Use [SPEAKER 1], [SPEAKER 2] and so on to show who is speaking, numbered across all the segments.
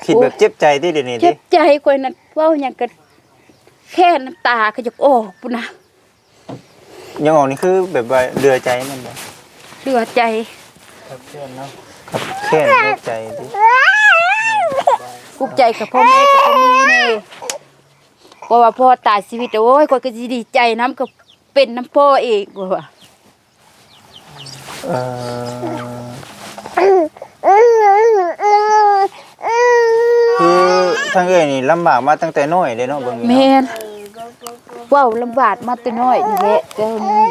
[SPEAKER 1] คิดแบบเจ็บใจที่เดี๋ยวนี้ดิ
[SPEAKER 2] เจ็บใจกว่านั้นเว้าหยังก็แค่น้ำตาก็จะออกปุ่นนะ
[SPEAKER 1] ยังออกนี่คือแบบว่าเดือใจมันบ่
[SPEAKER 2] เดือใจ
[SPEAKER 1] ครับแค่เนาะครับแค่เดือใจดิ
[SPEAKER 2] กุกใจกับพ่อแม่กับพ่อแม่นี่เพราะว่าพ่อตายชีวิตโอ้ยก็สิดีใจน้ำก็เป็นน้ำพ่อเองว่า
[SPEAKER 1] คือทางเอ้ยนี่ลำบากมาตั้งแต่น้อยเลยเนาะเบิ่งนี่
[SPEAKER 2] แม่นว้าวลำบากมาแต่น้อยนี่แหละก็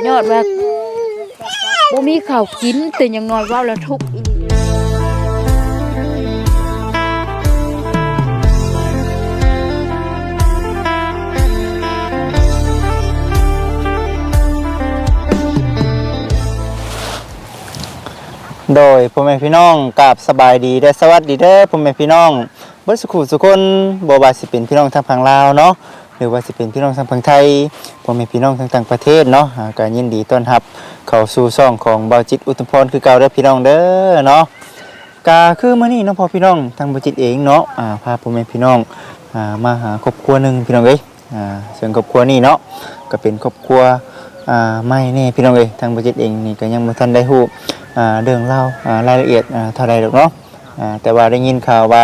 [SPEAKER 2] ยอดว่าบ่มีข้าวกินแต่ยังน้อยว้าวแล้วทุกข์อี
[SPEAKER 1] โดยพ่อแม่พี่น้องกราบสบายดีและสวัสดีเด้อพ่อแม่พี่น้องเบิดสุขุสุคนบ่ว่าสิเป็นพี่น้องทางฝั่งลาวเนาะหรือว่าสิเป็นพี่น้องทางฝั่งไทยพ่อแม่พี่น้องทางต่างประเทศเนาะก็ยินดีต้อนรับเข้าสู่ช่องของเบาจิตอุตมพรคือเก่าเด้อพี่น้องเด้อเนาะก็คือมื้อนี้เนาะพ่อพี่น้องทางเบาจิตเองเนาะพาพ่อแม่พี่น้องมาหาครอบครัวนึงพี่น้องเอ้ยซึ่งครอบครัวนี้เนาะก็เป็นครอบครัวไม่แน่พี่น้องเอ้ยทางเบาจิตเองนี่ก็ยังบ่ทันได้ฮู้เรื่องเล่ารายละเอียดเท่าไรหรอกเนาะแต่ว่าได้ยินข่าวว่า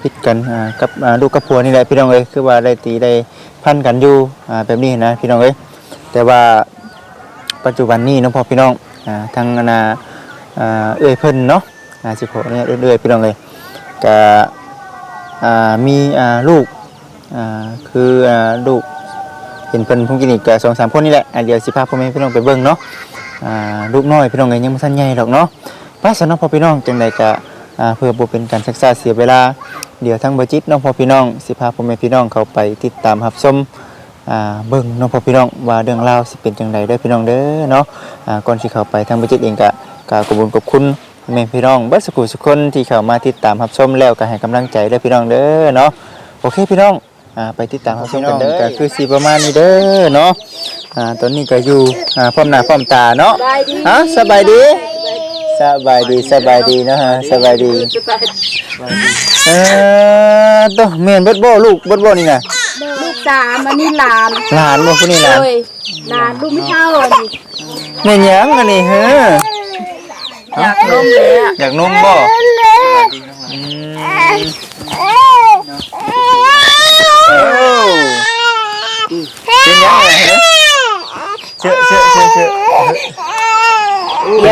[SPEAKER 1] พิดกันกับลูกกับผัวนี่แหละพี่น้องเอ้ยคือว่าได้ตีได้พันกันอยู่แบบนี้นะพี่น้องเอ้ยแต่ว่าปัจจุบันนี้เนาะพอพี่น้องทางเอ้ยเพิ่นเนาะสิขอเนี่ยเรื่อยๆพี่น้องเอ้ยก็มีลูกคือลูกเห็นเพิ่นพุ่งกินอีก2-3คนนี่แหละเดี๋ยวสิพาพ่อแม่พี่น้องไปเบิ่งเนาะลูกน้อยพี่น้องเอ้ยยังบ่ทันใหญ่ดอกเนาะป้าสนอพ่อพี่น้องจังได๋ก็เพื่อบ่เป็นการศึกษาเสียเวลาเดี๋ยวทั้งบ่จิตน้องพ่อพี่น้องสิพาพ่อแม่พี่น้องเข้าไปติดตามรับชมเบิ่งน้องพ่อพี่น้องว่าเรื่องราวสิเป็นจังได๋เด้อพี่น้องเด้อเนาะก่อนสิเข้าไปทั้งบ่จิตเองก็ขอบคุณแม่พี่น้องเบิดสุขคนที่เข้ามาติดตามรับชมแล้วก็ให้กำลังใจเด้อพี่น้องเด้อเนาะโอเคพี่น้องไปติดตามรับชมกันเด้อก็คือสิประมาณนี้เด้อเนาะตอนนี้ก็อยู่พร้อมหน้าพร้อมตาเนาะสบายดีสบายดีนะฮะสบายดีตัวเมียนเบิดบ่ลูกเบิดบ่นี่น่ะ
[SPEAKER 2] ลูก3อันนี้หลาน
[SPEAKER 1] บ่ผู้นี้หลาน
[SPEAKER 2] หลานลูกไม่เท่าอันนี้
[SPEAKER 1] แม่นหยังอันนี้เฮ้อ
[SPEAKER 2] อยากนมเลย
[SPEAKER 1] อยากนมบ่เป็นยังไงฮะเชื่อ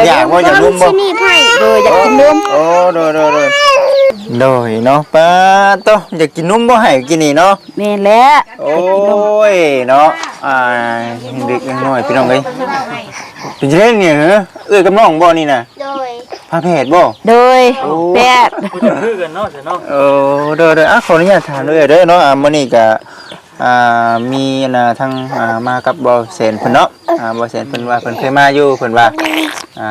[SPEAKER 1] อยากว่าอยากนมบ่
[SPEAKER 2] อยากกินนม
[SPEAKER 1] โอ้โดยเนาะป้าโตอยากกินนมบ่ให้กินนี่เนาะ
[SPEAKER 2] แม่นแล้ว
[SPEAKER 1] โอ้ยเนาะเด็กน้อยพี่น้องเอ้ยเป็นจังได๋เนี่ยเหรอเอ้ยกับน้องบ่นี่น่ะโดยพาแพทย์บ่
[SPEAKER 2] โดยแพทย์
[SPEAKER 1] คือกันเนาะเนาะโอ้เด้อขออนุญาตถามด้วยเด้อเนาะมื้อนี้ก็มีทางมากับบ่แสนเพิ่นเนาะบ่แสนเพิ่นว่าเพิ่นเคยมาอยู่เพิ่นว่า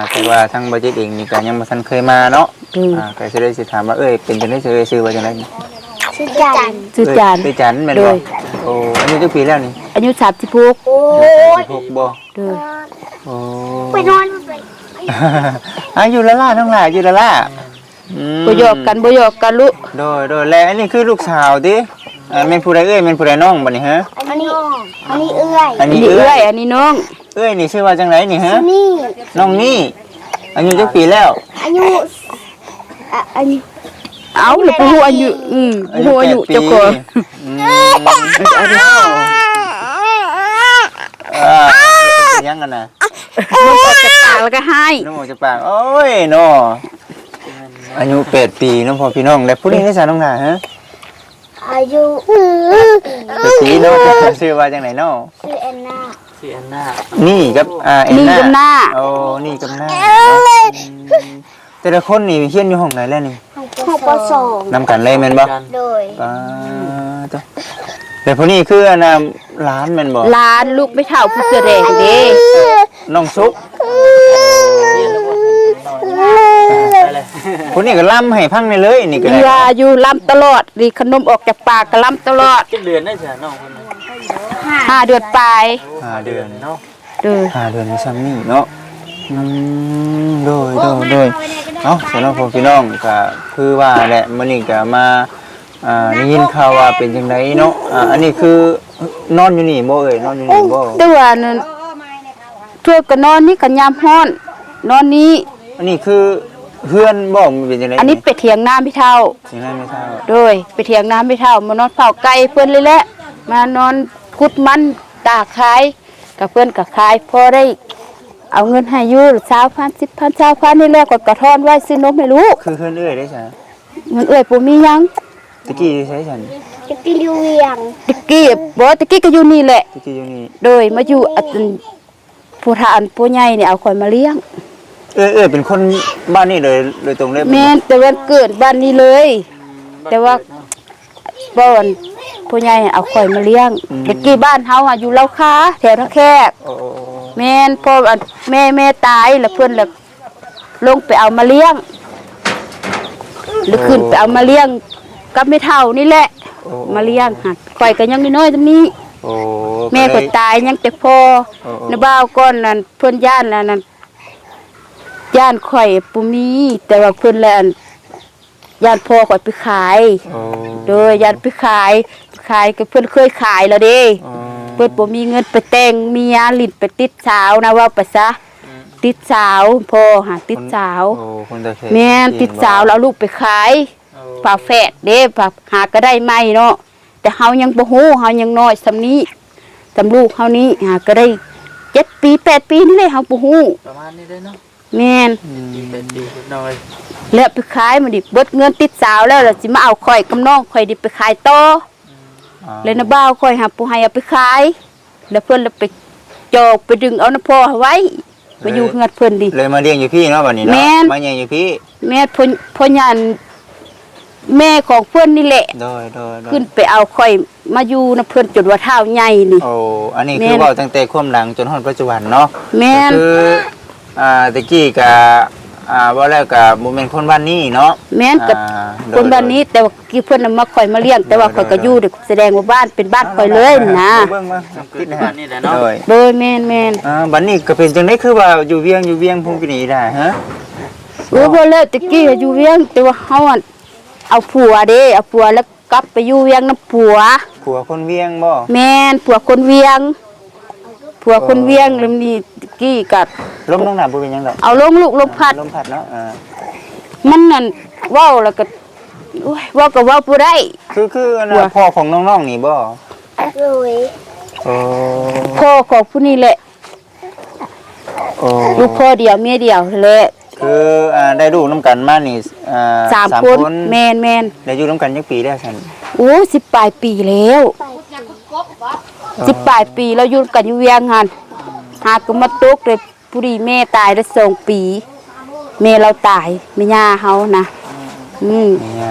[SPEAKER 1] แต่ว่าทางบ่จิตเองนี่ก็ยังบ่ทันเคยมาเนาะก็สิได้สิถามว่าเอ้ยเป็นจังได๋ชื่อว่าจังได๋
[SPEAKER 2] ชื่อจัน
[SPEAKER 1] แม่นบ่โอ้อายุจักปีแล้วนี่
[SPEAKER 2] อายุ36โอ้
[SPEAKER 1] ย36บ่
[SPEAKER 2] เด้อ
[SPEAKER 1] โอ้ไปนอนอยู่ละล่ะทั้งหลายอยู่ละล่ะ
[SPEAKER 2] บ่หยอกกันลูก
[SPEAKER 1] โดยแล้วอันนี้คือลูกสาวติแม่นผู้ใดเอ้ยแม่นผู้ใดน้องบัดนี้ฮะ
[SPEAKER 2] อันนี้เอื้อยอันนี้น้อง
[SPEAKER 1] เอ้ยนี่ชื่อว่าจังไดนี่ฮะน้องนี่อายุจักปีแล้ว
[SPEAKER 2] อายุเอาหรือผู้อายุผู้อายุเจ้าของ
[SPEAKER 1] ยังกันน่ะ
[SPEAKER 2] น้ำออกจากปากแล้วก็ให้
[SPEAKER 1] น้ำออกจากปากโอ้ยเนาะอายุ8 ปีน้องพ่อพี่น้องแล้วผู้นี้ได้สาน้องหน้าฮะ
[SPEAKER 2] อายุ
[SPEAKER 1] 8 ปีเนาะชื่อว่าจังไดเนาะ
[SPEAKER 2] ชื่อแอนนา
[SPEAKER 1] นี่กับแอนนาโอ้นี่กับหน้าแต่ละคนนี่เฮียนอยู่ห้องไหนแล้วนี่
[SPEAKER 2] ห้องป.2
[SPEAKER 1] นำกันเลยแม่นบ่
[SPEAKER 2] โดย
[SPEAKER 1] จ้ะแต่ผู้นี้คือหลานแม่นบ่
[SPEAKER 2] หลานลูกไม่เท่าผู้เสื้อแดงเด้
[SPEAKER 1] น้องซุกผู้นี้ก็ล่ำให้พังได้เลยนี่ก็ได้
[SPEAKER 2] อยู่ล่ำตลอดดิขนมออกจากปากก็ล่ำตลอด
[SPEAKER 3] เดือนได้จ้ะน้องคนนั้น
[SPEAKER 2] 5 เดือนปลาย
[SPEAKER 1] 5 เดือนเนาะ
[SPEAKER 2] 5 เดือน
[SPEAKER 1] มีซ้ำนี่เนาะ โดยเอ้าสำหรับพี่น้องก็คือว่าแหละมื้อนี้ก็มาได้ยินข่าวว่าเป็นจังไดเนาะอันนี้คือนอนอยู่นี่บ่เอ่ยนอนอยู่นี่บ่
[SPEAKER 2] แต่ว่านั่นทั่วก็นอนนี่ก็ยามร้อนนอนนี้
[SPEAKER 1] อันนี้คือเฮือนบ่มันเป็นจังได๋
[SPEAKER 2] อันนี้ไปเถียงน้ำพี่เฒ่า
[SPEAKER 1] สิได้ไม่เท่า
[SPEAKER 2] โดยไปเถียงน้ำพี่เฒ่ามานอนเฝ้าไก่เพิ่นเลยแหละมานอนขุดมันตากขายกับเพิ่นก็ขายพอได้เอาเงินให้อยู่20,000 10,000 20,000นี่แหละก็ทอนไว้ซื้อนมให้ลูก
[SPEAKER 1] คือเฮือนเอ้ยได้ซะ
[SPEAKER 2] เงินเอ้ยบ่มีหยัง
[SPEAKER 1] ตะกี้ใช้ฉัน
[SPEAKER 2] ตะกี้บ่ตะกี้ก็อยู่นี่แหละ
[SPEAKER 1] ตะกี้อยู่นี่
[SPEAKER 2] โดยมาอยู่ผู้ทานผู้ใหญ่นี่เอาข่อยมาเลี้ยง
[SPEAKER 1] เอ้ยเป็นคนบ้านนี่เลยโดยตรงเลย
[SPEAKER 2] แม่นแต่วันเกิดบ้านนี้เลย แต่ว่าบ่อนผู้ใหญ่เอาข่อยมาเลี้ยงตะกี้บ้านเฮาอยู่เล้าค้าแถวนาแคก
[SPEAKER 1] โอ้
[SPEAKER 2] แม่นพอแม่ตายแล้วเพิ่นแล้วลงไปเอามาเลี้ยงหรือขึ้นไปเอามาเลี้ยงกับแม่เฒ่านี่แหละมาเลี้ยงหักข่อยก็ยังน้อยๆตรงนี้
[SPEAKER 1] โอ้
[SPEAKER 2] แม่ก็ตายยังแต่พอในบ้าวก่อนนั่นเพิ่นย่านนั่นย่านข่อยบ่มีแต่ว่าเพิ่นแลอันย่านพ่อข่อยไปขาย
[SPEAKER 1] โอ้
[SPEAKER 2] โดยย่านไปขายก็เพิ่นเคยขายแล้วเด้เพิ่นบ่มีเงินไปแต่งเมียลิ้นไปติดสาวนะว่าไปซะติดสาวพ่อหาติดสาว
[SPEAKER 1] โอ้คนตะแคง
[SPEAKER 2] แม่นติดสาวแล้วเอาลูกไปขายฝาแฝดเด้ฝาหาก็ได้ใหม่เนาะแต่เฮายังบ่ฮู้เฮายังน้อยซำนี้สำลูกเฮานี้หาก็ได้7 ปี8 ปีนี่เลยเฮาบ่ฮู้
[SPEAKER 3] ประมาณนี้ได้เนาะ
[SPEAKER 2] แม่น
[SPEAKER 3] เป็นดีน้อย
[SPEAKER 2] แล้วไปขายมันดิเบิดเงินติดสาวแล้วสิมาเอาข่อยกับน้องข่อยดิไปขายต่อเลยนะบ่าวข่อยหาผู้ให้เอาไปขายแล้วเพิ่นแล้วไปจอกไปดึงเอาน้ำพ่อไว้มาอยู่เฮือดเพิ่นดิ
[SPEAKER 1] เลยมาเลี้ยงอยู่พี่เนาะบัดนี้เนาะ
[SPEAKER 2] แม่น
[SPEAKER 1] มาเลี้ยงอยู่พี่
[SPEAKER 2] แม่พ่อญานแม่ของเพิ่นนี่แหละ
[SPEAKER 1] โดย
[SPEAKER 2] ขึ้นไปเอาข่อยมาอยู่นะเพิ่นจนว่าเท้าใหญ่นี่
[SPEAKER 1] โอ้อันนี้
[SPEAKER 2] แม่
[SPEAKER 1] คือน เว้าตั้งแต่ความหลังจนฮอดปัจจุบันเนาะ
[SPEAKER 2] แม่น
[SPEAKER 1] คือตะกี้ก็ว่าแล้วก็บ่แม่นคนบ้านนี้เนาะ
[SPEAKER 2] แม่นกับ
[SPEAKER 1] โดย
[SPEAKER 2] คนบ้านนี้แต่ว่ากี่เพิ่นน่ะมาข่อยมาเลี้ยงแต่ว่าข่อยก็อยู่เด็กแสดงว่าบ้านเป็นบ้านข่อยเลยนะ
[SPEAKER 1] เบิ่งมา
[SPEAKER 3] ๆ
[SPEAKER 1] ติดนะ
[SPEAKER 3] ป
[SPEAKER 1] ฮะ
[SPEAKER 3] ระมาณนี้แหละเนาะ
[SPEAKER 1] โดย
[SPEAKER 2] โดยแม่น
[SPEAKER 1] บัดนี้ก็เป็นจังได๋คือว่าอยู่เวียงพุ่งไปนี่ได้ฮะ
[SPEAKER 2] บ่แล้วตะกี้อยู่เวียงแต่ว่าเฮาอะเอาผัวเด้เอาผัวแล้วกลับไปอยู่เวียงนำผัว
[SPEAKER 1] ผัวคนเวียงบ่
[SPEAKER 2] แม่นผัวคนเวียงผัวคนเวียงแล้วนี่ตะกี้ก็
[SPEAKER 1] ลมน้องหนาบ่เป็นหยังดอก
[SPEAKER 2] เอาลงลูกลงพัด
[SPEAKER 1] ลมพัดเนาะ
[SPEAKER 2] มันนั่นเว้าแล้วก็โอ้ยเว้าก็เว้าบ่ได้
[SPEAKER 1] คืออันน่ะพ่อของน้องๆนี่บ่โอ้
[SPEAKER 2] พ่อของผู้นี้แหละ
[SPEAKER 1] โอ้
[SPEAKER 2] ลูกพ่อเดียวเมียเดียวแหละ
[SPEAKER 1] คือได้ลูกนํกันมานี่
[SPEAKER 2] สาม
[SPEAKER 1] 3
[SPEAKER 2] คน
[SPEAKER 1] คน
[SPEAKER 2] แม่น
[SPEAKER 1] ได้อยู่นํกันจักปีแล้วซั่น
[SPEAKER 2] โอ้10ปลายปีแล้ว10ปลายปีแล้วอยู่กันอยู่เวียงหั่นหาก็มาตกเลยผู้ดีแม่ตายได้2 ปีแม่เราตายแม่ย่าเฮานะ
[SPEAKER 1] เนี่ย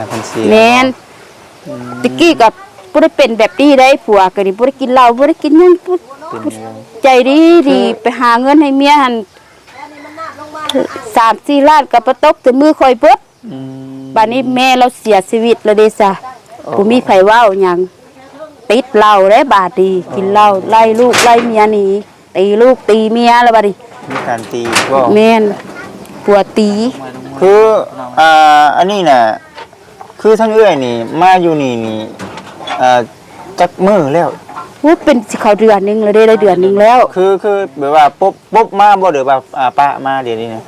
[SPEAKER 1] เพิ่นเสีย
[SPEAKER 2] แม่นตะกี้ก็บ่ได้เป็นแบบนี้ได้ผัวก็นี่บ่ได้กินเหล้าบ่ได้กินหยังบ่
[SPEAKER 1] เป็นเรื่อง
[SPEAKER 2] ใจดีไปหาเงินให้เมียหั่น3-4 ล้านก็บ่ตกถึงมือข่อยเบิด
[SPEAKER 1] อืม
[SPEAKER 2] บัดนี้แม่เราเสียชีวิตแล้วเด้ซะบ่มีไผเว้าหยังติดเหล้าได้บาดนี้กินเหล้าไล่ลูกไล่เมียหนีตีลูกตีเมียแล้วบัดนี้
[SPEAKER 1] มีการตีบ่
[SPEAKER 2] แม่นผัวตี
[SPEAKER 1] คืออันนี้น่ะคือทั้งเอื้อยนี่มาอยู่นี่จักมื้อแล้ว
[SPEAKER 2] ว่าเป็นสิเข้าเดือนหนึงแล้วได้เดือนหนึงแล้ว
[SPEAKER 1] คือแบบว่าปุ๊บมาบ่หรือว่าปะมาเดี๋ยวนี้นะ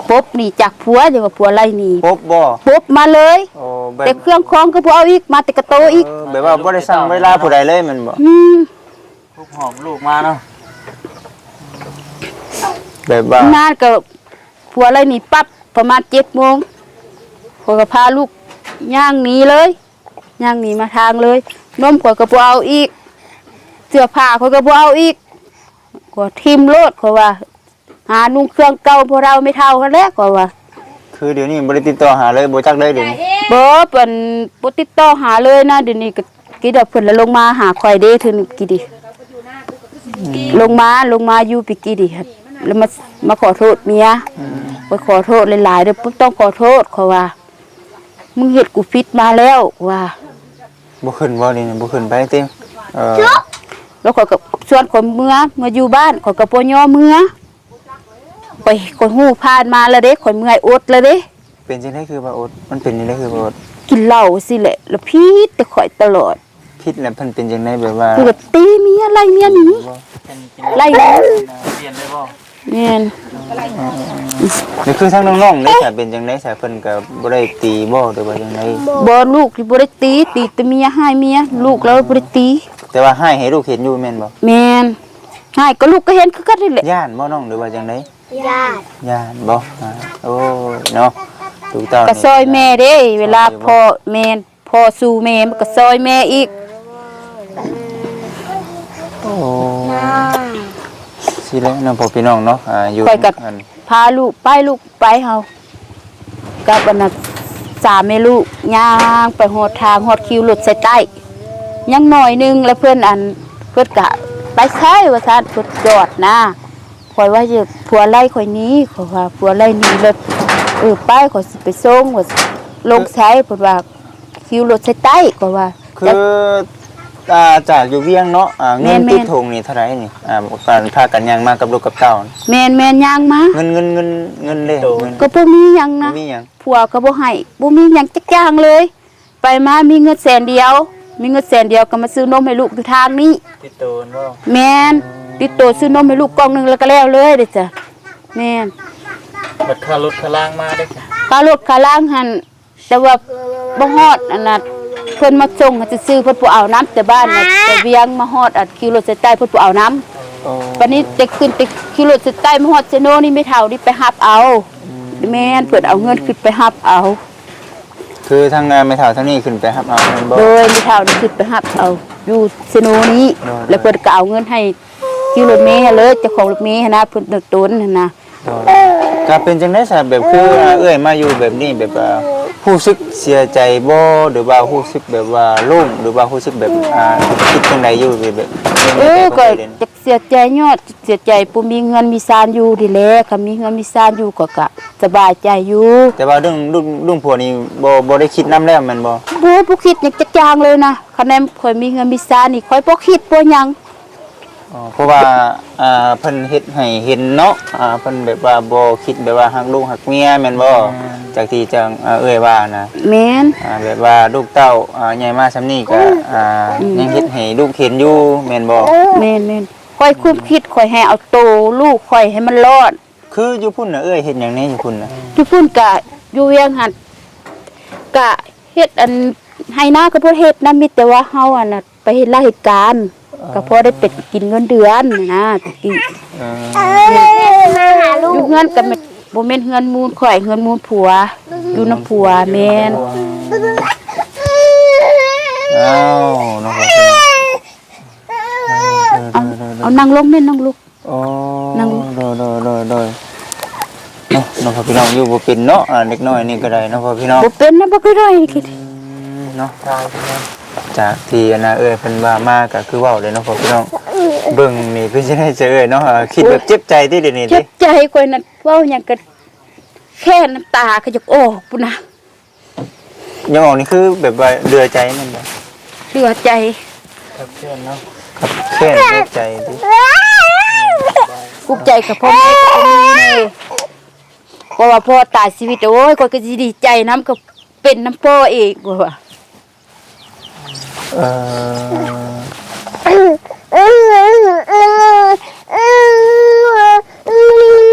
[SPEAKER 2] ปุ๊บหนีจากผัวเดี๋ยวว่าผัวไล่หนี
[SPEAKER 1] ปุ๊บบ่
[SPEAKER 2] ปุ๊บมาเลย
[SPEAKER 1] โอ้แบ
[SPEAKER 2] แต่
[SPEAKER 1] บ
[SPEAKER 2] เครื่องคองก็บ่เอาอีกมาแต่กระโตอีก
[SPEAKER 1] แบบว่าบ่ได้สั่งเวลาผู้ใดเลยแมันบ่
[SPEAKER 3] ลูกหอมลูกมาเนาะ
[SPEAKER 1] แบบว่าน
[SPEAKER 2] านก็ผัวไล่หนีปั๊บประมาณ7 โมงข้อยก็พาลูกย่างหนีเลยย่างหนีมาทางเลยนมข้อยก็บ่เอาอีกเสื้อผ้าข้อยก็บ่เอาอีกก็ทิ่มโลดข้อยว่า หานุ่งเครื่องเก่าพวกเราไม่เท่ากันแล้วข้อยว่า
[SPEAKER 1] คือเดี๋ยวนี้บ่ได้ติดต่อหาเลยบ่จักเลยเดี๋ยวนี้
[SPEAKER 2] บ่เพิ่นบ่ติดต่อหาเลยนะเดี๋ยวนี้ก็กี่ดอกเพิ่นแล้วลงมาหาข่อยเด้เทื่อนึงกี่ดิลงมาอยู่ปีกี่ดิครับแล้วมาขอโทษเมียไปขอโทษหลายๆเด้อปุ๊บต้องขอโทษเขาว่ามึงเฮ็ดกูผิดมาแล้วว่า
[SPEAKER 1] บ่ขึ้นบ่นี่บ่ขึ้นไปเต็ม
[SPEAKER 2] แล้วข่อยก็ชวนข่อยเมื่ออยู่บ้านข่อยก็บ่ยอมเมื่อ ข่อยฮู้ผ่านมาแล้วเด้ข่อยเมื่อยอดแล้วเด้
[SPEAKER 1] เป็นจังได๋คือว่าอดมันเป็นจังได๋คือว่าอด
[SPEAKER 2] กินเหล้าสิแหละแล้วพิษแต่ข่อยตลอด
[SPEAKER 1] พิษแล้วเพิ่นเป็นจังได๋แบบว่า
[SPEAKER 2] คือแบบตีเมียไล่เมียหนี
[SPEAKER 3] เป็นกิน
[SPEAKER 2] ไล่เมีย
[SPEAKER 3] เปลี่ยนได้บ่
[SPEAKER 2] แม่น
[SPEAKER 1] นี่คือทั้งน้องๆได้ถ้าเป็นจังได๋ถ้าเพิ่นก็บ่ได้ตีบ่หรือว่าจังได๋
[SPEAKER 2] บ่ลูกที่บ่ได้ตีแต่เมียให้เมียลูกแล้วบ่ได้ตี
[SPEAKER 1] แต่ว่าให้ลูกเห็นอยู่แม่นบ่
[SPEAKER 2] แม่นให้ก็ลูกก็เห็นคือกันนี่แหละ
[SPEAKER 1] ย่านบ่น้องหรือว่าจังได๋
[SPEAKER 4] ญาติ
[SPEAKER 1] ย่านบ่โอ้ยเนาะถูกต้อง
[SPEAKER 2] ก็ซอยแม่เด้เวลาพ่อแม่พ่อสู่แม่มันก็ซอยแม่อีก
[SPEAKER 1] โอ้สิแล้วเนาะพ่อพี่น้องเนาะอยู่
[SPEAKER 2] ข่อยก็
[SPEAKER 1] อัน
[SPEAKER 2] พาลูกไปเฮากับอันน่ะสามแม่ลูกย่างไปฮอดทางฮอดคิวรถใส่ใต้ยังหน่อยนึงแล้วเพิ่นก็ไปใช้ว่าซั่นเพิ่นจอดนะข่อยว่าจะผัวไล่ข่อยหนี้ข่อยว่าผัวไล่หนี้รถไปข่อยสิไปส่งว่าลงใช้เพิ่นว่าคิวรถใส่ใต้ข่อยว่า
[SPEAKER 1] คือจากอยู่เวียงเนาะเงินติดธงนี่เท่าไหร่นี่การพากันย่างมากับลูกกับเต้า
[SPEAKER 2] แม่นย่างมา
[SPEAKER 1] เงินเด้เงิน
[SPEAKER 2] ก็บ่มีหยังนะ
[SPEAKER 1] มีหยัง
[SPEAKER 2] ผัวก็บ่ให้บ่มีหยังจักอย่างเลย ไปมามีเงินแสนเดียว มีเงินแสนเดียวก็มาซื้อนมให้ลูกอยู่ทางนี้
[SPEAKER 3] ติดโตนบ่
[SPEAKER 2] แม่นติดตัวซื้อนมให้ลูกกล่องหนึงแล้วก็แล้วเลยเด้อจ้ะแม่น
[SPEAKER 3] บัดค่ารถค่าล่างมาได้จ้ะ
[SPEAKER 2] ค่ารถค่าล่างหั่นแต่ว่าบ่ฮอดอันน่ะเพิ่นมาส่งให้ซื้อเพิ่นบ่เอาน้ำแต่บ้านน่ะแต่เวียงมาฮอดอัดคิวรถใส่ใต้เพิ่นบ่เอาน้ำ
[SPEAKER 1] โอ้
[SPEAKER 2] วันนี้จะขึ้นไปคิวรถใส่ใต้มาฮอดเซโนนี่ไม่เท่านี่ไปรับเอาแม่นเพิ่นเอาเงินขึ้นไปรับเอา
[SPEAKER 1] คือทางงานไม่เท่าเท่านี้ขึ้นไปครับเอาเงินบ่
[SPEAKER 2] โดยมีเท่านี้คือไปหับเอาอยู่เซโนนี้ แล้วเพิ่นก็เอาเงินให้คิวรถเมล์เลยเจ้าของรถเมล์หั้นนะเพิ่นนึกตนหั่นนะ
[SPEAKER 1] ก็เป็นจังได๋ซะแบบคือเอ้ยมาอยู่แบบนี้แบบรู้สึกเสียใจบ่หรือว่ารู้สึกแบบว่าโล่งหรือว่ารู้สึกแบบคิดจังไดอยู่แบบ
[SPEAKER 2] ก็จักเสียใจยอดเสียใจบ่มีเงินมีซานอยู่ดิแลคันมีเงินมีซานอยู่ก็สบายใจอยู่
[SPEAKER 1] แต่ว่าเรื่องผัวนี่บ่ได้คิดนำแล้วแม่นบ่
[SPEAKER 2] บ่คิดหยังจักอย่างเลยนะคะแนนข่อยมีเงินมีซานนี่ข่อยบ่คิดบ่หยัง
[SPEAKER 1] เพราะว่าเพิ่นเฮ็ดให้เห็นเนาะเพิ่นแบบว่าบ่คิดแบบว่าฮักลูกฮักเมียแม่นบ่จากที่จังเอ้ยว่านะ
[SPEAKER 2] แม่น
[SPEAKER 1] แบบว่าลูกเต้าใหญ่มาซำนี้ก็ยังเฮ็ดให้ลูกเห็นอยู่แม่นบ่
[SPEAKER 2] แม่นข่อยคุมคิดข่อยให้เอาโตลูกข่อยให้มันรอด
[SPEAKER 1] คืออยู่พุ่นน่ะเอ้ยเฮ็ดหยังแน่อยู่พุ่นน่ะ
[SPEAKER 2] อยู่พุ่นกะอยู่เวียงหันกะเฮ็ดอันให้หน้าก็บ่เฮ็ดนะมีแต่ว่าเฮาอันน่ะไปเฮ็ดราชการก็พอได้เป็ดกินเงินเดือนนะตะกี้
[SPEAKER 4] มาหาลู
[SPEAKER 2] อก ยู่เฮือนก็บ่แม่นเฮือนมูลข่อยเฮือนมูลผัวอยู่น้ำผัวแม่น
[SPEAKER 1] อ้าวน้องครับ
[SPEAKER 2] เอานั่งลงแม่นั่งลูก
[SPEAKER 1] โอ้
[SPEAKER 2] นั่ง
[SPEAKER 1] โดยเนาะน้องพ่อพี่น้องอยู่บ่เป็นเนาะเด็กน้อยนี่ก็ได้น้องพ่อพี่น้อง
[SPEAKER 2] บ่เป็นนะบ่เคยได้คิด
[SPEAKER 1] เนาะจากที่เอ้ยเพิ่นว่ามาก็คือเว้าเลยเนาะพ่อพี่น้องเบิ่งนี่คือสิได้เจอเอ้ยเนาะคิดแบบเจ็บใจที่เดี๋ยวนี้
[SPEAKER 2] เจ็
[SPEAKER 1] ดิ
[SPEAKER 2] บใจข่อยนั่นเว้าหยังก็แค่น้ำตาก็จะออกพุ่นน่ะ
[SPEAKER 1] ยังออกนี่คือแบบว่าเดือใจนั่นบ่
[SPEAKER 2] เหลือใจ
[SPEAKER 3] ครับเพื่อนเนาะ
[SPEAKER 1] ครับแค่เดือใจดิ
[SPEAKER 2] ภูมิใจกับพ่อแม่กับพ่อแม่เพราะว่าพ่อตายชีวิตโอ้ยก็สิดีใจน้ำก็เป็นน้ำพ่อเองว่า
[SPEAKER 1] เอ่อ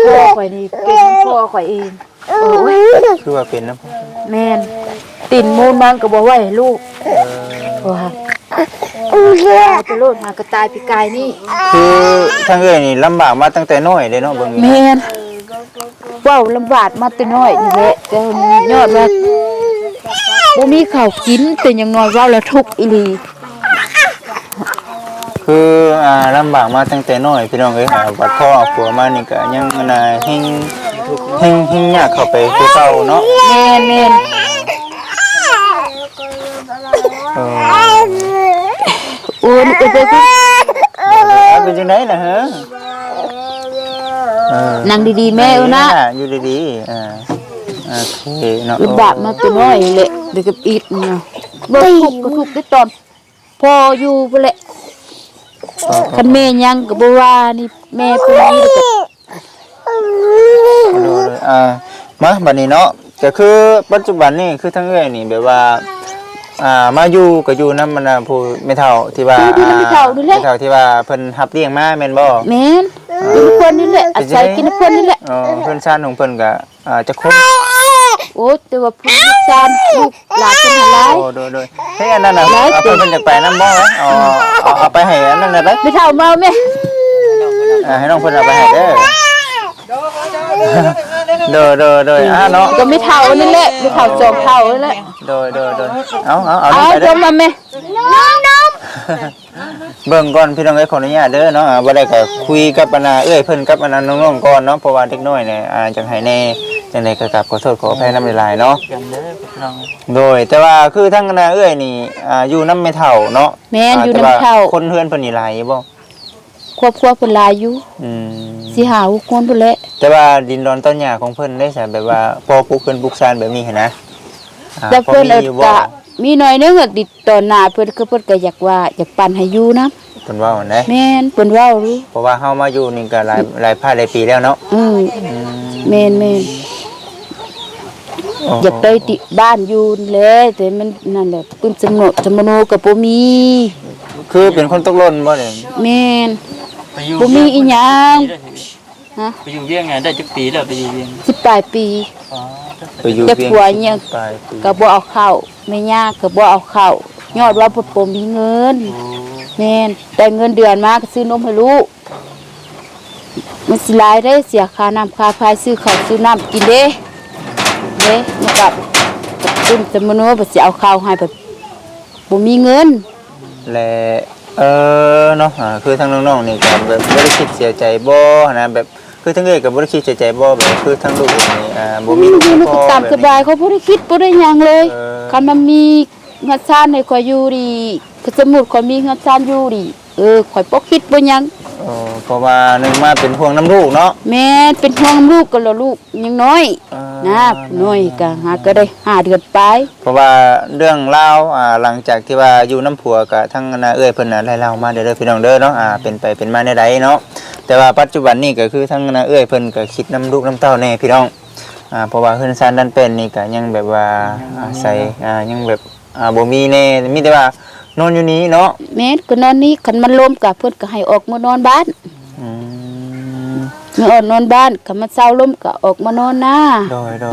[SPEAKER 2] พ่อข่อยนี่เป็นน้ำพ่อข่อยเองโอ้ย
[SPEAKER 1] คือว่าเป็นนะพ่อ
[SPEAKER 2] แม่นติ่นมูลมันก็บอกว่าให้ลูกว่าจะโลดหากระตายปีกายนี่
[SPEAKER 1] คือทางเอ้ยนี่ลำบากมาตั้งแต่น้อยเลยเนาะเบิ่งนี่
[SPEAKER 2] แม่นเว้าลำบากมาแต่น้อยนี่แหละแต่ยอดว่าบ่มีข้าวกินแต่อยังน้อยเว้าแล้วทุกข์อีหลี
[SPEAKER 1] คือลำบากมาตั้งแต่น้อยพี่น้องเอ้ยบัดพ่อเอาผัวมานี่ก็ยังเฮงยากเข้าไปคือเก่าเนาะ
[SPEAKER 2] แม่น
[SPEAKER 1] เออ
[SPEAKER 2] โอ้ยลูกเอ้ย
[SPEAKER 1] เป็นจังได๋ล่ะฮะ
[SPEAKER 2] นั่งดีๆแม่เอานะ
[SPEAKER 1] อยู่ดีๆโอเคเนาะ
[SPEAKER 2] ลำบากมาแต่น้อยแหละเด็กกับอีดเนาะบ่ทุกข์ก็ทุกข์ได้ตอนพออยู่พุ่นแหละคันแม่ยังก็บ่ว่านี่แม่ผู้นี้แล้วก็
[SPEAKER 1] โดยมาบัดนี้เนาะก็คือปัจจุบันนี่คือทั้งเอ้ยนี่แบบว่ามาอยู่ก็อยู่นำมันผู้ไม่เฒ่าที่ว่าไม่เฒ่าที่ว่าเพิ่นรับเลี้ยงมาแม่นบ่
[SPEAKER 2] แม่นอยู่เพิ่นนี่แหละอาศัยกินเพิ่นนี่แหละ
[SPEAKER 1] เพิ่นซ่านของเพิ่นก็จะคน
[SPEAKER 2] โอ้แต่ว่าผู้จานลูกหลานเพิ่นหลาย
[SPEAKER 1] โอ้โดยเฮ้ยอันนั้นน่ะเพิ่นจะไปนำบ่เอาไปให้อันนั้นน่ะไป
[SPEAKER 2] ไม่เฒ่าเมาแม่
[SPEAKER 1] ให้น้องเพิ่นเอาไปให้เด้อโดยเนาะ
[SPEAKER 2] ก็ไม่เฒ่านี่แหละไม่เฒ่าจอมเฒ่านี่แหละ
[SPEAKER 1] โดยเอา
[SPEAKER 2] จอมมาแม่น้อง
[SPEAKER 1] เบิ่งก่อนพี่น้องเอ้ยขออนุญาตเด้อเนาะบ่ได้ก็คุยกับเอ้ยเพิ่นกับน้องๆก่อนเนาะเพราะว่าเด็กน้อยเนี่ยจังให้แน่จังได๋ก็กราบขอโทษขออภัยนำหลายๆเนาะ
[SPEAKER 3] กันเด้อพี่น้อง
[SPEAKER 1] โดยแต่ว่าคือทั้งเอ้ยนี่อยู่นำไม่เฒ่าเนาะ
[SPEAKER 2] แม่นอยู่นำเฒ่า
[SPEAKER 1] คนเฮือนเพิ่นนี่หลายบ่
[SPEAKER 2] ครอบครัวเพิ่นหลายอยู่สิหาคนพุ่นแหละ
[SPEAKER 1] แต่ว่าดินดอนต้นหญ้าของเพิ่นได้ซะแบบว่าพอปลูกเพิ่นปลูกซานแบบนี้หั่นนะ
[SPEAKER 2] แต่เพิ่นก็มีหน่อยนึงก็ติดต่อหน้าเพิ่นก็อยากว่าอยากปั่นให้อยู่นำ
[SPEAKER 1] เพิ่นเว้าแหน่
[SPEAKER 2] แม่นเพิ่นเว้ารู้
[SPEAKER 1] เพราะว่าเฮามาอยู่นี่ก็หลายหลายปีแล้วเนาะ
[SPEAKER 2] แม่นอยากได้ติบ้านอยู่แลแต่มันนั่นแหละปึ้มจำโนก็บ่มี
[SPEAKER 1] คือเป็นคนตกหล่นบ่เนี่ย
[SPEAKER 2] แม่นบ่มีอีหยัง
[SPEAKER 3] ฮะไปอยู่เวียงไงได้จักปีแล้วไปอยู่เวียง
[SPEAKER 2] 10ปลายปี
[SPEAKER 1] ไปอยู่
[SPEAKER 2] เวียงผัวเนี่ยก็บ่เอาเข้าแม่ย่าก็บ่เอาเข้ายอดว่าบ่มีเงินแม่นได้เงินเดือนมาก็ซื้อนมให้ลูกมันสิหลายได้เสียค่าน้ำค่าไฟซื้อข้าวซื้อน้ำกินเด้มันกับตุ้มจำนวนบ่สิเอาข้าวให้แบบบ่มีเงิน
[SPEAKER 1] และเนาะคือทั้งน้องๆนี่ก็แบบบ่ได้คิดเสียใจบ่นะแบบคือทั้งเอ้ยก็บ่ได้คิดเสียใจบ่แบบคือทั้งลูกนี่บ่มี
[SPEAKER 2] พ่อตามสบายเขาบ่ได้คิดบ่ได้หยังเลยคันมันมีเงินซ่านให้ข่อยอยู่ดีคือสมมุติข่อยมีเงินซ่านอยู่ดีข่อยบ่คิดบ่หยัง
[SPEAKER 1] เพราะว่านึงมาเป็นห่วงน้ำลูกเนาะ
[SPEAKER 2] แม่เป็นห่วงลูกก็แล้วลูกยังน้อยนะน้อยก็หาก็ได้5เดือนไป
[SPEAKER 1] เพราะว่าเรื่องราวหลังจากที่ว่าอยู่น้ำผัวก็ทั้งเอ้ยเพิ่นได้เล่ามาเด้อพี่น้องเด้อเนาะเป็นไปเป็นมาในใดเนาะแต่ว่าปัจจุบันนี้ก็คือทั้งเอ้ยเพิ่นก็คิดน้ำลูกน้ำเต้าแน่พี่น้องเพราะว่าเฮือนซ่านดันเป็นนี่ก็ยังแบบว่าใส่ยังแบบบ่มีแน่มีแต่ว่านอนอยู่นี้เนาะ
[SPEAKER 2] แม่ก็นอนนี่คันมันลมก็เพิ่นก็ให้ออกมานอนบ้านมื้อนอนบ้านคันมันเช้าลมก็ออกมานอนนา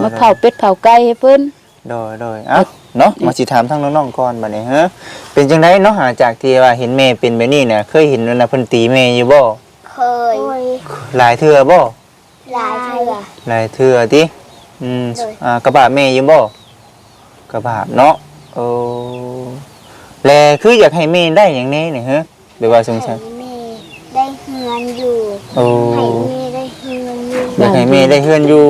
[SPEAKER 2] มาเผาเป็ดเผาไก่ให้เพิ่น
[SPEAKER 1] โดยเนาะมาสิถามทั้งน้องๆก่อนบัดนี้ฮะเป็นจังได๋เนาะจากที่ว่าเห็นแม่เป็นแบบนี้น่ะเคยเห็นเพิ่นตีแม่อยู่บ่
[SPEAKER 4] เคย
[SPEAKER 1] หลายเทื่อบ่
[SPEAKER 4] หลาย
[SPEAKER 1] เทื่อติกระบะแม่อยู่บ่กระบะเนาะแลคืออยากให้แม่ได้อย่างนี้นี่ฮะแบบว่าสงสัย
[SPEAKER 4] แม่ได้เฮือนอยู่ให้แม่ได้เฮือนอยู่
[SPEAKER 1] อยากให้แม่ได้เฮือนอยู่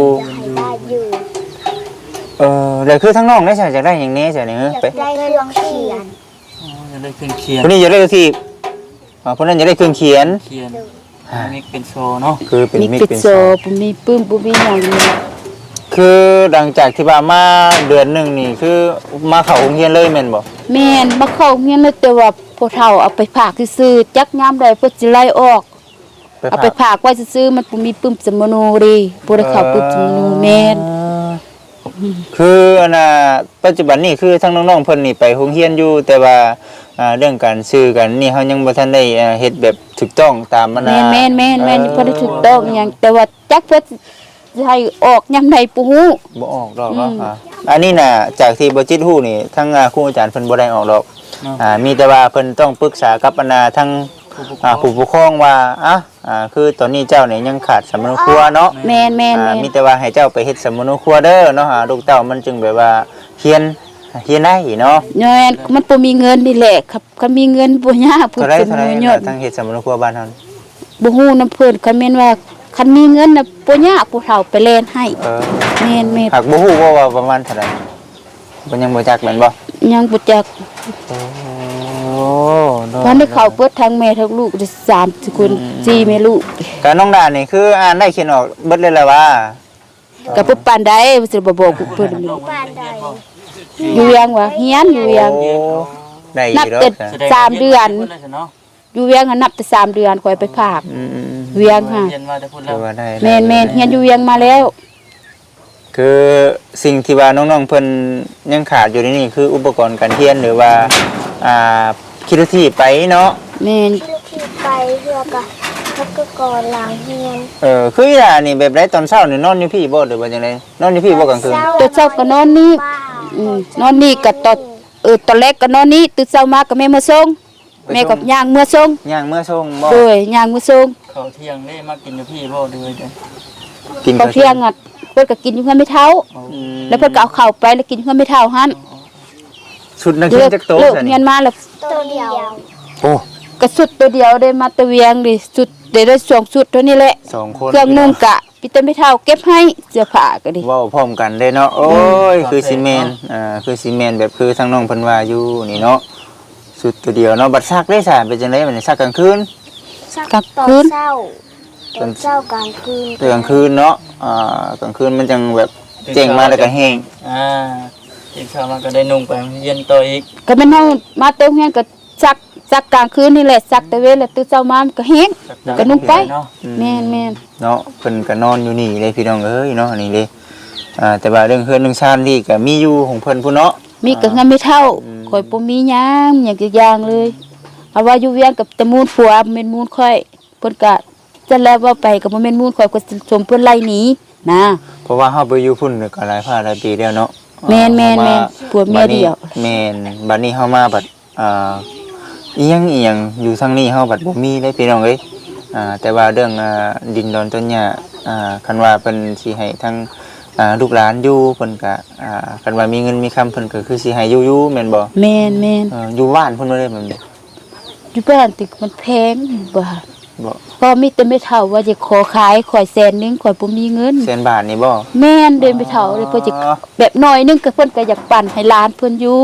[SPEAKER 1] แล้วคือทั้งน้องได้ใช่อยากได้อย่างนี้ใช่นี่ฮะ
[SPEAKER 4] ไปได้เครื่องเขียน
[SPEAKER 3] อยากได้เครื่องเขียน
[SPEAKER 1] คนนี้อยากได้ที่คนนั้นอยากได้เครื่องเขียน
[SPEAKER 3] มิกเป็นโซเนาะ
[SPEAKER 1] คือเป็นมิกเป็นโซ
[SPEAKER 2] บ่มีปื้มบ่มีหยัง
[SPEAKER 1] คือหลังจากที่ว่ามาเดือนนึงนี่คือมาเข้าโรงเรียนเลยแม่นบ่
[SPEAKER 2] แม่นมาเข้าโรงเรียนเลยแต่ว่าพ่อเฒ่าเอาไปฝากซื่อๆจักยามใดเพิ่นสิไล่ออกเอาไปฝากไว้ซื่อๆมันบ่มีปึ้มสมโนดิบ่ได้เข้าปึ้มสมโนแม่น
[SPEAKER 1] คือปัจจุบันนี้คือทั้งน้องๆเพิ่นนี่ไปโรงเรียนอยู่แต่ว่าเรื่องการซื้อกันนี่เฮายังบ่ทันได้เฮ็ดแบบถูกต้องตามมัน
[SPEAKER 2] แม่นบ่ได้ถูกต้องหยังแต่ว่าจักเพิ่นให้ออกยามใดบ่ฮู้
[SPEAKER 1] บ่ออกดอกเนาะอันนี้น่ะจากที่บ่จิตฮู้นี่ทั้งครูอาจารย์เพิ่นบ่ได้ออกดอกมีแต่ว่าเพิ่นต้องปรึกษากับทั้งผู้ปกครองว่าคือตอนนี้เจ้าเนี่ยยังขาดสมณครัวเนาะ
[SPEAKER 2] แม่น
[SPEAKER 1] มีแต่ว่าให้เจ้าไปเฮ็ดสมณครัวเด้อเนาะลูกเต้ามันจึงแบบว่าเฮียนได้เนาะ
[SPEAKER 2] แม่นมันบ่มีเงินนี่แหละครับคันมีเงินบ่ยาก
[SPEAKER 1] ผู้สมณยอดทั้งเฮ็ดสมณครัวบ้านเฮา
[SPEAKER 2] บ่ฮู้นำเพิ่นคันแม่นว่าคันมีเงินน่ะบ่ยากผู้เฒ่าไปแลนให้แม่น
[SPEAKER 1] หากบ่ฮู้ว่าประมาณเท่าใดบ่ยังบ่จักแม่นบ่
[SPEAKER 2] ยังบ่จักวันได้เข้าเปิดทั้งแม่ทั้งลูกได้3คน4แม่ลูก
[SPEAKER 1] ก็น้องดานี่คืออ่านได้เขียนออกเบิดเลยล่ะว่า
[SPEAKER 2] ก็บ่ปานใดบ่สิบ่บอกเพิ่นปานใดอยู่ยังว่าเฮียนอยู่ยัง
[SPEAKER 1] ได้
[SPEAKER 2] นับแต่3เดือนอยู่ยังนับแต่3เดือนค่อยไปฝาก เวียงค่ะ
[SPEAKER 3] เรียนมาแต่พูดแล้
[SPEAKER 1] ถื
[SPEAKER 3] ว
[SPEAKER 1] อว่าได้
[SPEAKER 2] แม่นเฮียนอยู่เวียงมาแล้ว
[SPEAKER 1] คือสิ่งที่ว่าน้องๆเพิ่นยังขาดอยู่นี่คืออุปกรณ์การเรียนหรือว่าคิดที่ไปเนาะ
[SPEAKER 2] แม่น
[SPEAKER 4] ที่ที่ไปเพื่อกับพักกรหลังเฮียน
[SPEAKER 1] คืออีหล่านี่แบบไรตอนเช้านี่นอนอยู่พี่บ่หรือว่าจังไดนอนอยู่พี่บ่กลางคืน
[SPEAKER 2] ตื่นเช้าก็นอนนี่นอนนี่ก็ตอนแรกก็นอนนี่ตื่นเช้ามาก็แม่มาส่งแม่ก็ย่างเมื่อส่ง
[SPEAKER 1] ย่างเมื่อส่งบ่
[SPEAKER 2] โดยย่างมื้อส่ง
[SPEAKER 3] เขาเที่ยงได้มากินอยู่พี่บ่ด้วยเด้อ
[SPEAKER 1] กิน
[SPEAKER 2] พอเที่ยงอ่ะเพิ่นก็กินอยู่เฮือนไม่เท่า แล้วเพิ่นก็เอาข้าวไปแล้วกินอยู่เฮือนไม่เท่าหั่น
[SPEAKER 1] ชุดนักเรียนจักโต
[SPEAKER 2] เลิก
[SPEAKER 1] ซะ
[SPEAKER 2] เรี
[SPEAKER 1] นี่
[SPEAKER 2] ยนมาแล้ว
[SPEAKER 4] ตัวเดียว
[SPEAKER 1] โอ้
[SPEAKER 2] ก็สุดตัวเดียวได้มาตะเวียงดิสุดได้2สุดเท่านี้แหละ
[SPEAKER 1] 2 คน
[SPEAKER 2] เครื่องนุ่งกะพี่เต้นไม่เท่าเก็บให้เสื้อผ้าก็ดิ
[SPEAKER 1] เว้าพร้อมกันได้เนาะโอ้ยคือซีเมนคือซีเมนแบบคือทางน้องเพิ่นว่าอยู่นี่เนาะชุดตัวเดียวเนาะบัดซักได้ซะเป็นจังได๋บัดนี้ซักกลางคืน
[SPEAKER 2] กลางคืน
[SPEAKER 4] ตอนเช้ากลางคืน
[SPEAKER 1] กลางคืนเนาะกลางคืนมันจังแบบเจ๋งมาแล้วก็แห้ง
[SPEAKER 3] อีกคราวมันก็ได้นุ่งไปเรียนต่ออีก
[SPEAKER 2] ก็แม่นเฮามาเต็มเฮียนก็ซักกลางคืนนี่แหละซักแต่เวลแล้วตื่นเช้ามามันก็แห้ง ก็นุ่งไป
[SPEAKER 3] เนาะ
[SPEAKER 2] แม่น
[SPEAKER 1] เนาะเพิ่นก็นอนอยู่นี่เลยพี่น้องเอ้ยเนาะนี่เลยแต่ว่าเรื่องเฮือนเรื่องชานนี่ก็มีอยู่ของเพิ่นพุ่นเนาะ
[SPEAKER 2] มีก็เงินไม่เท่าข่อยบ่มีหยังอย่างเลยเอาว่าอยู่เวียงกับแต่มูลผัวแม่นมูลข่อยเพิ่นก็จะแล้วว่าไปก็บ่แม่นมูลข่อยก็สมเพิ่นไล่หนีนะ
[SPEAKER 1] เพราะว่าเฮาไปอยู่พุ่นนี่ก็หลายหลายปีแล้วเนาะ
[SPEAKER 2] แม่นผัวเมียเดียว
[SPEAKER 1] แม่นบัดนี้เฮามาบัดอีหยังอยู่ทางนี้เฮาบัดบ่มีได้พี่น้องเอ้ยแต่ว่าเรื่องดินดอนต้นหญ้าคันว่าเพิ่นสิให้ทางลูกหลานอยู่เพิ่นก็คันว่ามีเงินมีคำเพิ่นก็คือสิให้อยู่แม่นบ่
[SPEAKER 2] แม่น
[SPEAKER 1] อยู่บ้านเพิ่นบ่ได้แม่นบ่
[SPEAKER 2] อยู่บ้านติมันแพงบ่
[SPEAKER 1] บ่
[SPEAKER 2] ก็มีแต่ไม่เท่าว่าจะขอขายข่อยแสนนึงข่อยบ่มีเงิน
[SPEAKER 1] แสนบาทนี่บ่
[SPEAKER 2] แม่นเดินไปเท่าเลยเพิ่นจะแบบน้อยนึงก็เพิ่นก็อยากปั่นให้หลานเพิ่นอยู่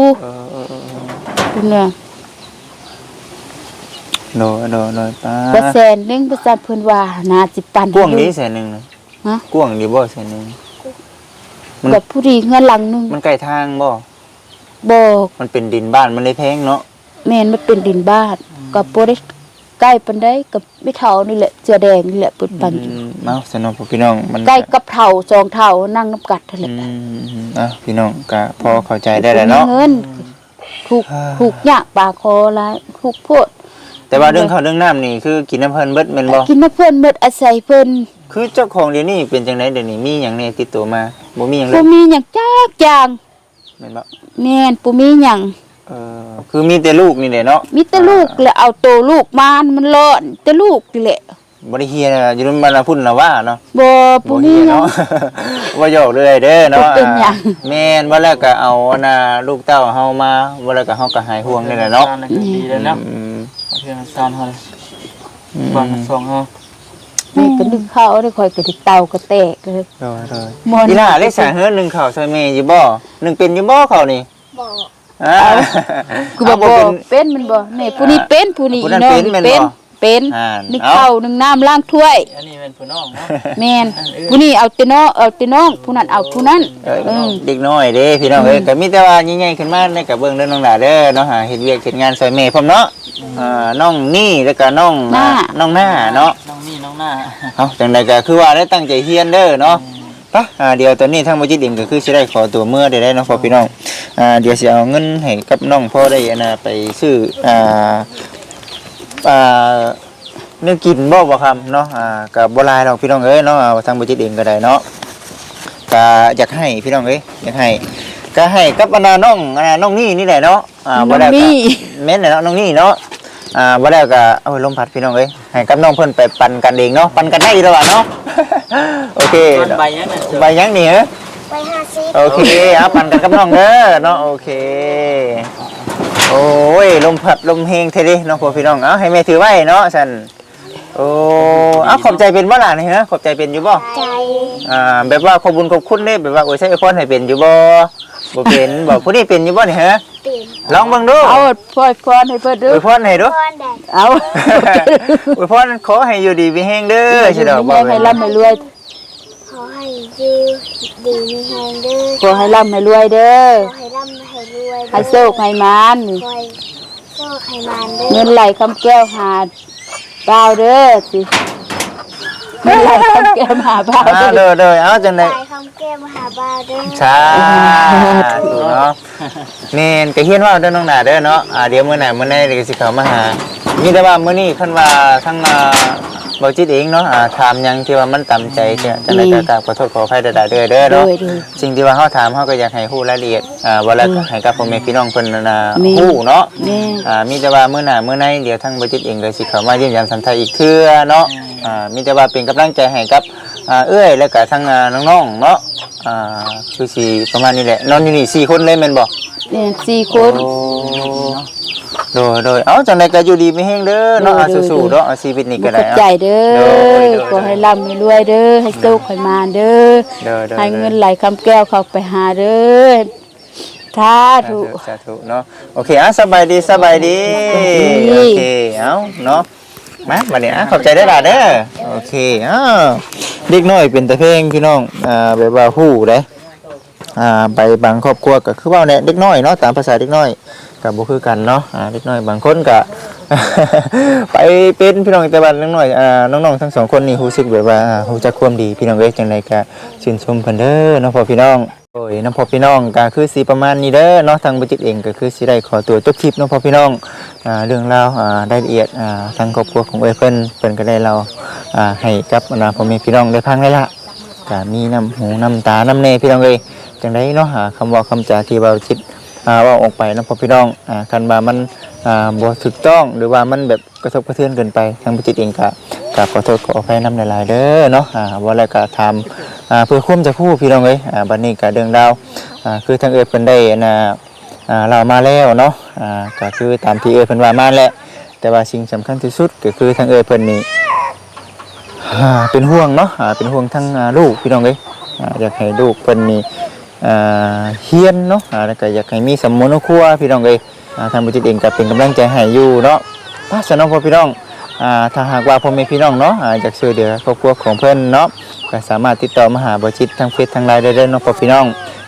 [SPEAKER 2] เพิ่นว่า
[SPEAKER 1] โนป้า
[SPEAKER 2] ว่าแสนนึงประจันเพิ่นว่าน่าสิปั่น
[SPEAKER 1] กว้างดีแสนหนึงนะ
[SPEAKER 2] ฮะ
[SPEAKER 1] กว้างดีบ่แสนหนึง
[SPEAKER 2] แบบผู้ดีเงินหลังนึง
[SPEAKER 1] มันใกล้ทางบ่
[SPEAKER 2] บ่
[SPEAKER 1] มันเป็นดินบ้านมันเลยแพงเนาะ
[SPEAKER 2] แม่นมันเป็นดินบ้านก็บ่ได้ใกล้ปานใดกับไม่เท่านี่แหละเสื้อแดงนี่แหละเพิ่นปั่นอยู่
[SPEAKER 1] เนาะสนองพี่น้องมัน
[SPEAKER 2] ใกล้กับเท่าสองเท่านั่งน้ำกัดนั่นแหละ
[SPEAKER 1] พี่น้องก็พอเข้าใจได้แล้วเนาะ
[SPEAKER 2] มีเงินถูกยากปากคอหลายถูกโพด
[SPEAKER 1] แต่ว่าเรื่องข้าวเรื่องน้ำนี่คือกินน้ำเพิ่นเบิดแม่นบ่
[SPEAKER 2] กินมาเพิ่นเบิดอาศัยเพิ่น
[SPEAKER 1] คือเจ้าของเดี๋ยวนี้เป็นจังไดเดี๋ยวนี้มีหยังแน่ติดตัวมาบ่มีหยังเล
[SPEAKER 2] บ่
[SPEAKER 1] ย
[SPEAKER 2] มีหยังจักอย่าง
[SPEAKER 1] แม่นบ่
[SPEAKER 2] แม่นบ่มีหยัง
[SPEAKER 1] คือมีแต่ลูกนี่แหละเนาะ
[SPEAKER 2] มีแต่ลูกแล้วเอาโตลูกมามันร้อนแต่ลูกนี่แหละ
[SPEAKER 1] บ่ได้เฮียนะอยู่นำบ้านพุ่นน่ะว่าเนาะ
[SPEAKER 2] บ่มีหยัง
[SPEAKER 1] ว่าหยอกเลยเด้อเนาะ
[SPEAKER 2] บ่เป็นหยัง
[SPEAKER 1] แม่นว่าแล้วก็เอาลูกเต้าเฮามาว่าแล้วก็เฮาก็หายห่วงนี่แหละเนาะ
[SPEAKER 3] ซานก็ดีแล้วเนาะเพื่อนซานเฮาบ้านสองเฮา
[SPEAKER 2] แม่ก็นึกข้าวได้ค่อยก็สิเตาก็แตกเลย หมอน
[SPEAKER 1] อีหล่าเลขสายเฮือนหนึ่งข้าวใส่แม่อยู่บ่หนึ่งเป็นอยู่บ่ข้าวนี่
[SPEAKER 4] บอก
[SPEAKER 2] คือบ่เป็นมันบ่แม่ผู้นี้เป็นผู้นี้
[SPEAKER 1] ผู้นั้น
[SPEAKER 2] น้อง
[SPEAKER 1] เป็นแม่นบ่
[SPEAKER 2] เป็น นึกข้าวนึงน้ำล้างถ้วย
[SPEAKER 3] อันนี้เป็นผู้น้องเนาะ
[SPEAKER 2] แม่นผู้นี้เอาแต่น้องผู้นั้นเอาผู้นั้น
[SPEAKER 1] เด็กน้อยเด้พี่น้องเอ้ยก็มีแต่ว่าใหญ่ๆขึ้นมาในกับเบิ่งเด้อน้องหล่าเด้อเนาะหาเฮ็ดเวียกเฮ็ดงานซอยแม่พร้อมเนาะน้องนี่แล้วก็น้องหน้าเนาะ
[SPEAKER 3] น้องนี่น้องหน้า
[SPEAKER 1] เอาจังใดก็คือว่าได้ตั้งใจเรียนเด้อเนาะปะเดี๋ยวตอนนี้ทางบ่จิตเองก็คือสิได้ขอตัวเมื่อได้เนาะพ่อพี่น้องเดี๋ยวสิเอาเงินให้กับน้องพ่อได้ไปซื้อเนื้อกินบ่คำเนาะกับบัวลายเราพี่น้องเอ้ยเนาะทางบุจิตเองก็ได้เนาะก็อยากให้พี่น้องเอ้ยอยากให้ก็ให้กับน้องนี่แหละเนาะบ่ได้ก็แม่นเนาะน้องนี่เนาะบ่ได้ก็เอาลมพัดพี่น้องเอ้ยให้กับน้องเพิ่นไปปั่นกันเองเนาะปั่นกันได้แล้วเนาะโอเค
[SPEAKER 3] ใบยังน่ะ
[SPEAKER 1] ใบยังนี่เหรอ
[SPEAKER 4] ไป50
[SPEAKER 1] โอเคปั่นกันกับน้องเด้อเนาะโอเคโอ้ยลมพัดลมเฮงเท่ดิเนาะพ่อพี่น้องให้แม่ถือไว้เนาะฉันโอ้ขอบใจเป็นบ่ล่ะนี่ฮะขอบใจเป็นอยู่บ่
[SPEAKER 4] ใจ
[SPEAKER 1] แบบว่าขอบคุญขอบคุณเด้แบบว่าโอ้ยใช้พรให้เป็นอยู่บ่เป็นบ่ผู้นี้เป็นอยู่บ่นี่ฮะ
[SPEAKER 4] เปลี่ยน
[SPEAKER 1] ลองเบิ่งดู
[SPEAKER 2] เอาพรให้เพิ่นดู
[SPEAKER 1] อวยพรให้ดู
[SPEAKER 4] ก้อนแดด
[SPEAKER 2] เอา
[SPEAKER 1] อวยพรขอให้อยู่ดีมีแฮงเด้อใช่ดอกบ่
[SPEAKER 2] ให้ร่ำให้รวย
[SPEAKER 4] ขอให้ยืดีมีแฮงเด้อ
[SPEAKER 2] ขอให้ร่ำให้รวยเด้อ
[SPEAKER 4] ขอให้ร่ำให้รวย
[SPEAKER 2] ให้โชคให้มาน
[SPEAKER 4] ขอให้โชคให้มานเด้อ
[SPEAKER 2] เงินไหลคำแก้วหาดาวเด้อสิ มีหลายคำแก้มหาบ่าว
[SPEAKER 1] เด้อเด้อเอาจังได๋
[SPEAKER 4] สายคำแก้มหาบ่าวเด้อ
[SPEAKER 1] สาธุเนาะแม่นก็เฮียนว่าเด้อน้องหน้าเด้อเนาะเดี๋ยวมื้อหน้ามื้อในเดี๋ยวสิเข้ามาหามีแต่ว่ามื้อนี้เพิ่นว่าทั้งบ่จิตเองเนาะถามหยังที่ว่ามันต่ำใจจังได๋ก็กราบขอโทษขออภัยหลายๆเด้อเด้อ
[SPEAKER 2] โด
[SPEAKER 1] เนาะ
[SPEAKER 2] ย
[SPEAKER 1] สิ่งที่ว่าเฮาถามเฮาก็อยากให้ฮู้รายละเอียดว่าแล้วก็ให้กับพ่อแม่พี่น้องเพิ่น
[SPEAKER 2] มี
[SPEAKER 1] ฮู้เนาะ
[SPEAKER 2] แม่
[SPEAKER 1] มีแต่ว่ามื้อหน้ามื้อในเดี๋ยวทางบ่จิตเองก็สิเข้ามาเยี่ยมยามสันไทยอีกเทื่อเนาะมีแต่ว่าเป็นกำลังใจให้กับเอ้ยแล้วก็ทั้งน้องๆเนาะคือสิประมาณนี้แหละนอนอยู่นี่4คนเลยแม่นบ่
[SPEAKER 2] แม่4คน
[SPEAKER 1] โดยเอาจังได๋ก็อยู่ดีมีแฮงเด้อเนาะสู้ๆเนาะชีวิตนี้ก็
[SPEAKER 2] ข
[SPEAKER 1] ได้
[SPEAKER 2] อบใจเด้อขอให้ร่ำให้รวยเด้อให้โชคให้มาเด้อให้เงินไหลคำแก้วเข้าไปหาเด้อสาธุ
[SPEAKER 1] สาธุเนาะโอเคสบายดีโอเคเอาเนาะมาบัดนี้ขอบใจได้อล่ะเด้อโอเคเด็กน้อยเป็นตะเพลงพี่น้องแบบว่าฮู้เด้ไปบางครอบครัวก็คือว่าเนี่ยเด็กน้อยเนาะตามภาษาเด็กน้อยก็บ่คือกันเนาะเด็กน้อยบางคนก็ ไปเป็นพี่น้องแต่ว่าน้อยน้องๆทั้งสองคนนี่รู้สึกแบบว่ารู้จักความดีพี่น้องเอ้ยจังไดก็ชื่นชมเพิ่นเด้อเนาะพ่อพี่น้องโอ้ยน้องพ่อพี่น้องก็คือสิประมาณนี้เด้อเนาะทางบ่จิตเองก็คือสิได้ขอตัวจบคลิปเนาะพ่อพี่น้องเรื่องราวรายละเอียดทางครอบครัวของเอ้ยเพิ่นก็ได้เราให้กับพ่อแม่พี่น้องได้ฟังได้ละก็มีน้ำหูน้ำตาน้ำเนพี่น้องเอ้ยจังไดเนาะคำเว้าคำจาที่เว้าจิตว่าออกไปนะพ่อพี่น้องคันว่ามันบ่ถูกต้องหรือว่ามันแบบกระทบกระเทือนเกินไปทางบ่จิตเองก็ขอโทษขออภัยนำหลายๆเด้อเนาะว่าแล้วก็ทำเพื่อความจะพูดพี่น้องเอ้ยบัดนี้ก็เรื่องราวคือทางเอ้ยเพิ่นได้เรามาแล้วเนาะก็คือตามที่เอ้ยเพิ่นว่ามาแหละแต่ว่าสิ่งสำคัญที่สุดก็คือทางเอ้ยเพิ่นนี่เป็นห่วงเนาะเป็นห่วงทั้งลูกพี่น้องเอ้ยอยากให้ลูกเพิ่นนี่เฮียนเนาะแล้วก็อยากให้มีสมมุติครัวพี่น้องเอ้ยทางบ่จิตเองก็เป็นกำลังใจให้อยู่เนาะป้าสนองพ่อพี่น้องถ้าหากว่าพ่อแม่พี่น้องเนาะอยากช่วยเหลือครอบครัวของเพิ่นเนาะก็สามารถติดต่อมาหาบ่จิตทางเฟซทางไลน์ได้เนาะพ่อพี่น้อง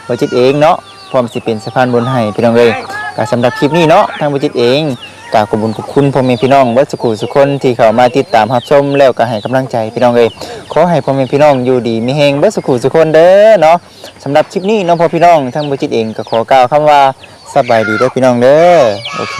[SPEAKER 1] บ่จิตเองเนาะพร้อมสิเป็นสะพานบุญให้พี่น้องเอ้ยก็สำหรับคลิปนี้เนาะทางบ่จิตเองกราบขอบคุญขอบคุณพ่อแม่พี่น้องเบิดสุขุสุคนที่เข้ามาติดตามรับชมแล้วก็ให้กำลังใจพี่น้องเอ้ยขอให้พ่อแม่พี่น้องอยู่ดีมีแฮงเบิดสุขุสุคนเด้อเนาะสำหรับคลิปนี้เนาะพ่อพี่น้องทางบ่จิตเองก็ขอกล่าวคำว่าสบายดีเด้อพี่น้องเด้อโอเค